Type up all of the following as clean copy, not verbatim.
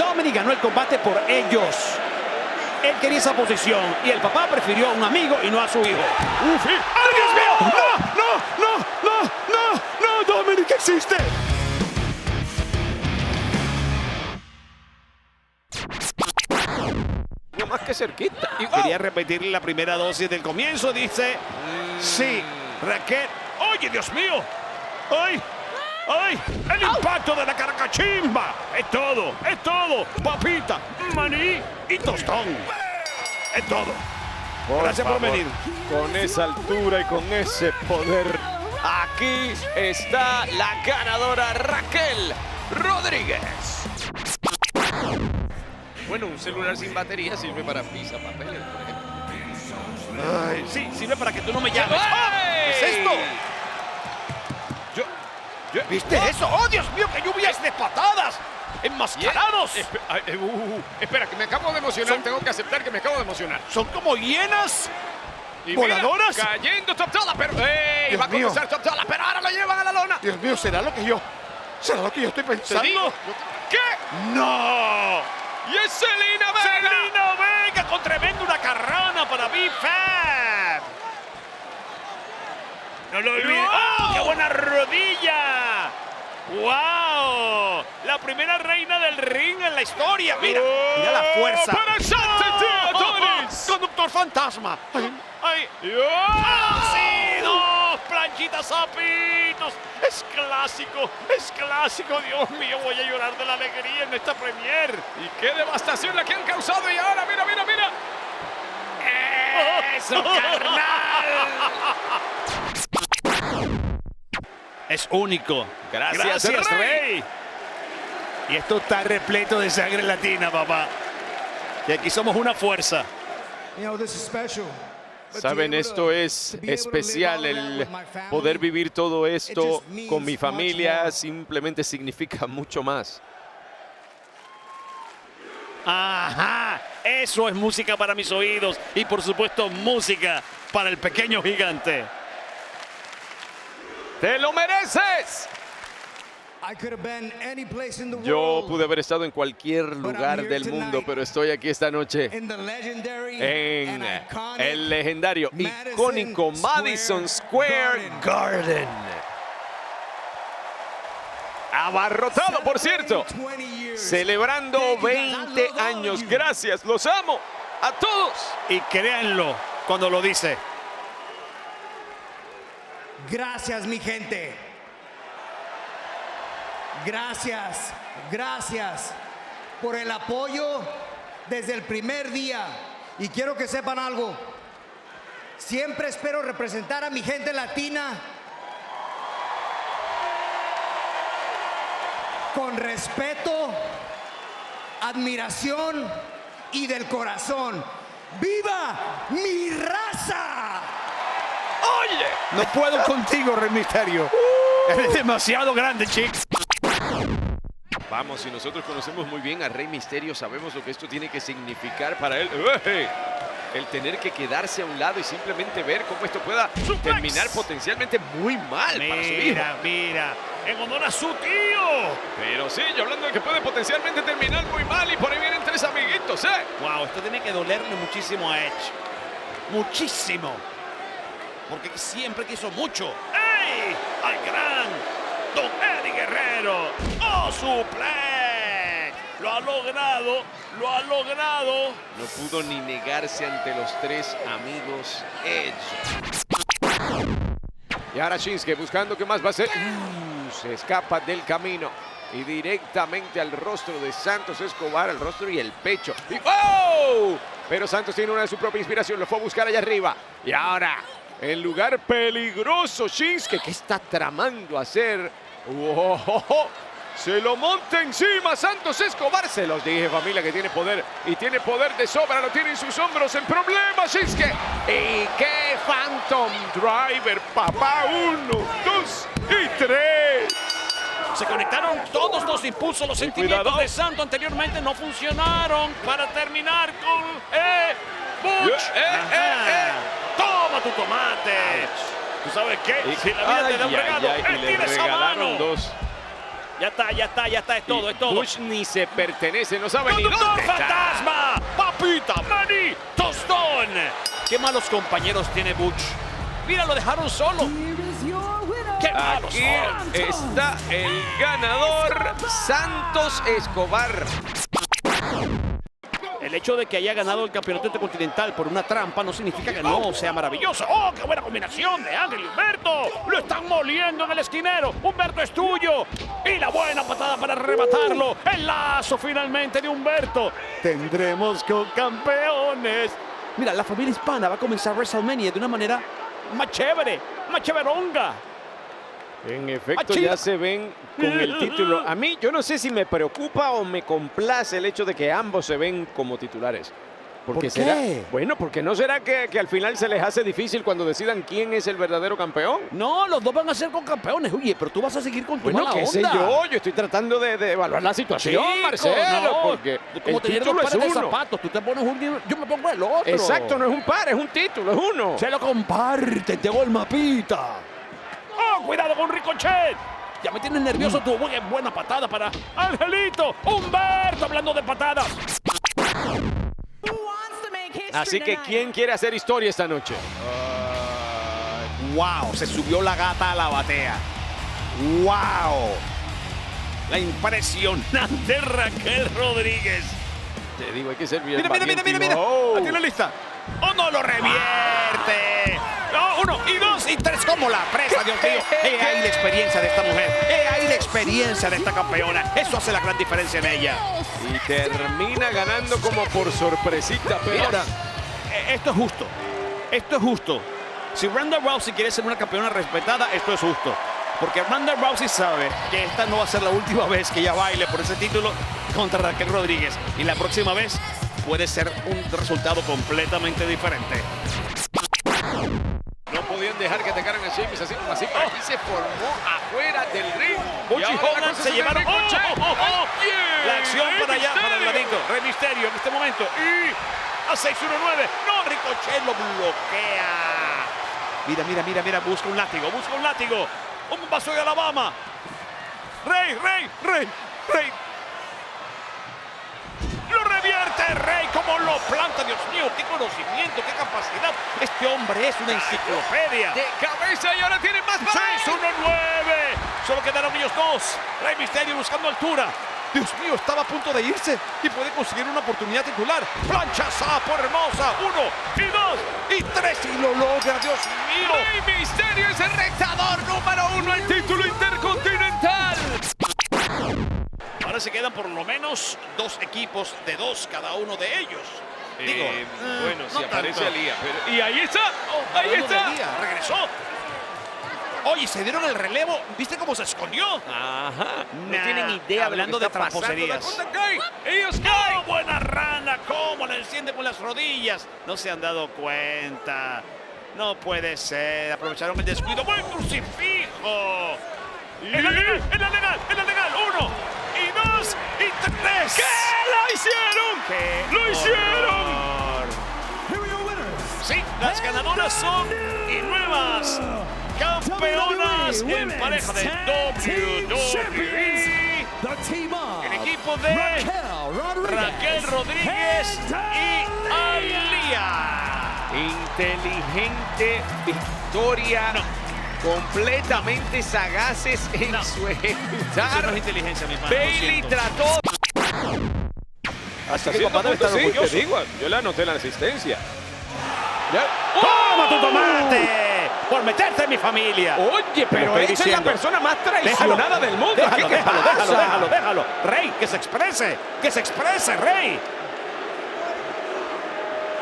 Dominik ganó el combate por ellos. Él quería esa posición y el papá prefirió a un amigo y no a su hijo. ¡Ay, Dios mío! ¡No! ¡Dominik existe! No más que cerquita. Y quería repetirle la primera dosis del comienzo. Dice, sí, Raquel. ¡Oye, Dios mío! ¡Ay! ¡El impacto de la caracachimba! Es todo, papita, maní y tostón. Es todo. Gracias por venir. Con esa altura y con ese poder, aquí está la ganadora Raquel Rodríguez. Bueno, un celular sin batería sirve para pizza, papeles, por ejemplo. Ay, sí, sirve para que tú no me llames. ¡Ay! ¿Qué es esto? ¿Viste eso? ¡Oh, Dios mío, qué lluvias de patadas! ¡Enmascarados! Espera, que me acabo de emocionar. Tengo que aceptar que me acabo de emocionar. Son como hienas Y voladoras. mira, cayendo Top Dollar, pero Dios va a mío. comenzar Top Dollar, pero ahora lo llevan a la lona. Dios mío, ¿será lo que yo estoy Te pensando? digo, ¿qué? ¡No! Y es Zelina Vega. ¡Zelina Vega con tremenda una carrana para B-Fab! ¡No lo olvides! ¡Oh, qué buena rodilla! ¡Wow! La primera reina del ring en la historia. Mira la fuerza. ¡Para Santa Adonis! ¡Conductor fantasma! ¡Ay! ¡Sí! ¡Dos planchitas zapitos! ¡Es clásico! ¡Dios mío! Voy a llorar de la alegría en esta premier. Y qué devastación la que han causado. Y ahora, mira. ¡Eso, carnal! Es único. Gracias, Rey. Y esto está repleto de sangre latina, papá. Y aquí somos una fuerza. Saben, esto es especial, el poder vivir todo esto con mi familia simplemente significa mucho más. Ajá, eso es música para mis oídos y por supuesto música para el pequeño gigante. ¡Te lo mereces! Yo pude haber estado en cualquier lugar del mundo, pero estoy aquí esta noche en el legendario, icónico Madison Square Garden. Abarrotado, por cierto, celebrando 20 años. Gracias, los amo a todos. Y créanlo cuando lo dice. Gracias, mi gente. Gracias por el apoyo desde el primer día. Y quiero que sepan algo. Siempre espero representar a mi gente latina con respeto, admiración y del corazón. ¡Viva mi raza! Oye, No puedo contigo, Rey Misterio. Eres demasiado grande, chicos. vamos, si nosotros conocemos muy bien a Rey Misterio, sabemos lo que esto tiene que significar para él. El tener que quedarse a un lado y simplemente ver cómo esto pueda terminar potencialmente muy mal para su hijo. Mira, en honor a su tío. Pero sí, yo hablando de que puede potencialmente terminar muy mal y por ahí vienen tres amiguitos, ¿eh? Wow, esto tiene que dolerle muchísimo a Edge. Muchísimo. Porque siempre quiso mucho. ¡Ey! ¡Al gran Don Eddie Guerrero! ¡Oh, suplex! ¡Lo ha logrado! No pudo ni negarse ante los tres amigos Edge. Y ahora Shinsuke buscando qué más va a hacer. Se escapa del camino y directamente al rostro de Santos Escobar, al rostro y el pecho. Y ¡oh! Pero Santos tiene una de su propia inspiración, lo fue a buscar allá arriba. Y ahora, en lugar peligroso, Shinsuke, ¿qué está tramando hacer? ¡Wow! Se lo monta encima Santos Escobar. Se los dije, familia, que tiene poder. Y tiene poder de sobra. Lo tiene en sus hombros. El problema, Shinsuke. ¿Y qué Phantom Driver, papá? 1, 2 y 3. Se conectaron todos los impulsos, los sentimientos cuidado. de Santo anteriormente no funcionaron para terminar con Butch. Toma tu tomate. ¿Tú sabes qué? Si la vida te da un regalo, él y le tiene esa regalaron mano. dos. es todo, Y es todo. Bush ni se pertenece, no sabe ni ¡Conductor dónde está. fantasma! ¡Papita, maní, tostón! ¡Qué malos compañeros tiene Butch! ¡Mira, lo dejaron solo! ¡Qué malos Aquí son! está el ganador, Santos Escobar. El hecho de que haya ganado el campeonato intercontinental por una trampa no significa que no sea maravilloso. ¡Oh, qué buena combinación de Ángel y Humberto! ¡Lo están moliendo en el esquinero! ¡Humberto es tuyo! ¡Y la buena patada para arrebatarlo! ¡El lazo finalmente de Humberto! ¡Tendremos co-campeones! Mira, la familia hispana va a comenzar WrestleMania de una manera más chévere, más chéveronga. En efecto, Achilla. ya se ven con el título. A mí, yo no sé si me preocupa o me complace el hecho de que ambos se ven como titulares. Porque ¿Por será, qué? bueno, porque no será que al final se les hace difícil cuando decidan quién es el verdadero campeón. No, los dos van a ser con-campeones. Oye, pero tú vas a seguir con tu Bueno, mala qué sé onda. yo estoy tratando de evaluar la situación, Chico, Marcelo, no. porque Como el tener título dos es pares de uno. zapatos. Tú te pones uno, yo me pongo el otro. Exacto, no es un par, es un título, es uno. Se lo comparten, llegó el mapita. ¡Oh, cuidado con Ricochet! Ya me tienes nervioso tu buena patada para Angelito. Humberto, hablando de patadas. Así que, ¿quién quiere hacer historia esta noche? ¡Wow! Se subió la gata a la batea. ¡Wow! La impresionante Raquel Rodríguez. Te digo, hay que ser bien Mira, mira, mira, mira, mira. Oh. La tiene lista. ¡Oh, no lo revierte! No, 1 y 2 y 3. ¿Cómo la presa, Dios mío? He ahí la experiencia de esta mujer. He ahí la experiencia de esta campeona. Eso hace la gran diferencia en ella. Y termina ganando como por sorpresita, pero Ahora, esto es justo. Esto es justo. Si Ronda Rousey quiere ser una campeona respetada, esto es justo. Porque Ronda Rousey sabe que esta no va a ser la última vez que ella baile por ese título contra Raquel Rodríguez. Y la próxima vez puede ser un resultado completamente diferente. no podían dejar que atacaran a Sheamus así como así, pero aquí se formó afuera del ring. Butch y Hogan se llevaron. La acción Rey para allá, para el Mysterio. ladito. Rey Mysterio en este momento. Y a 619. No, Ricochet lo bloquea. Mira, mira, mira, mira. Busca un látigo, busca un látigo. Un vaso de Alabama. Rey. Lo revierte Rey, como lo planta, Dios mío, qué conocimiento, qué capacidad. Este hombre es una enciclopedia. De cabeza y ahora tienen más para él. 6-1-9. Solo quedaron ellos dos. Rey Mysterio buscando altura. Dios mío, estaba a punto de irse y puede conseguir una oportunidad titular. Plancha sapo hermosa. 1 y 2 y 3 y lo logra, Dios mío. Rey Mysterio es el retador número 1 al título intercontinental. Ahora se quedan por lo menos 2 equipos de 2 cada uno de ellos. Digo, bueno, no si aparece tanto. Alía, pero y ahí está, ahí Hablando de está. Lía, regresó. Oye, se dieron el relevo. ¿Viste cómo se escondió? Ajá, no Nah, tienen idea hablando de de lo que está pasando. tramposerías. Dakota Kai, ellos ¡Oh, caen. buena rana! ¿Cómo la enciende con las rodillas? No se han dado cuenta. No puede ser. Aprovecharon el descuido. ¡Buen crucifijo! ¡En la legal! 1 y 2 y 3. ¿Qué? ¡Lo hicieron! ¡Qué ¡Lo hicieron! horror! Sí, las ganadoras son y nuevas campeonas en pareja de WWE. El equipo de Raquel Rodríguez y Alía. Inteligente victoria. Completamente sagaces en su Eso ejecutar. no es inteligencia, mi hermano. Bailey trató. Así que papá debe estar sí, te orgulloso. digo, yo le anoté la asistencia. Ya. ¡Toma tu tomate! Por meterte en mi familia. Oye, pero estoy esa es la diciendo. persona más traicionada del mundo. Déjalo, ¿Qué déjalo, pasa? déjalo. Rey, que se exprese, Rey.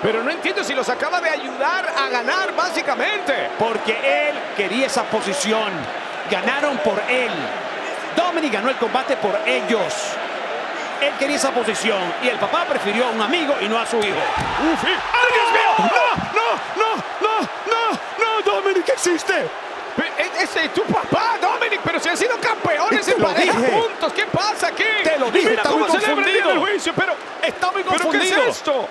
Pero no entiendo si los acaba de ayudar a ganar, básicamente. Porque él quería esa posición. Ganaron por él. Dominic ganó el combate por ellos. Él quería esa posición y el papá prefirió a un amigo y no a su hijo. ¡Ay, Dios mío! ¡No, Dominic, ¿qué existe? Ese es tu papá, Dominic, pero si han sido campeones Te en lo pareja dije. juntos. ¿Qué pasa aquí? Te lo dije, Mira está cómo muy celebra el día confundido. del juicio, pero Está muy ¿pero qué confundido. es esto?